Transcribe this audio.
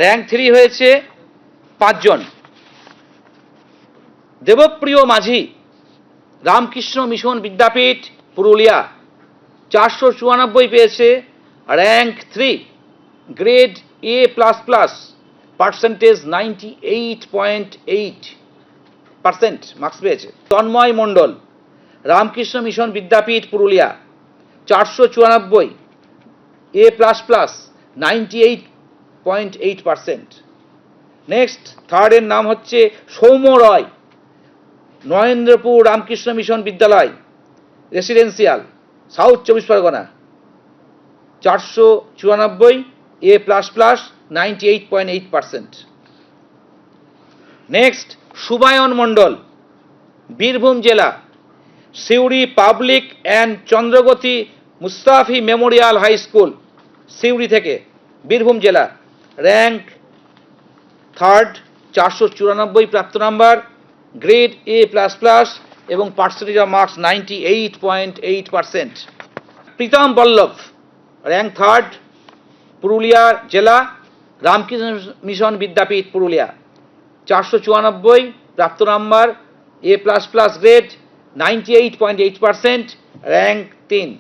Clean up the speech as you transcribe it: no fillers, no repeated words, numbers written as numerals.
Rank 3 হয়েছে 5 জন। দেবপ্রিয় মাঝি, Ramakrishna Mission Vidyapith Purulia, 494 পেয়েছে, rank 3, grade A++, percentage 98.8% marks পেয়েছে। Tanmoy Mondal, Ramakrishna Mission Vidyapith Purulia, 494, A++, 98.8%। Next থার্ডের নাম হচ্ছে Soumya Roy, Narendrapur Ramakrishna Mission Vidyalaya Residential, South 24 Parganas, 494, A++, 98.8%। Next Subayan Mondal, Birbhum জেলা, Suri Public and Chandragati Mustafi Memorial High School, Suri থেকে, বীরভূম জেলা, র্যাঙ্ক 3rd, 494 প্রাপ্ত নাম্বার, গ্রেড A++ এবং percentage of marks 98.8%। Pritam Ballav, rank 3rd, Purulia জেলা, রামকৃষ্ণ মিশন বিদ্যাপীঠ পুরুলিয়া, 494 প্রাপ্ত নাম্বার, A++ গ্রেড, 98.8%, র্যাঙ্ক 3।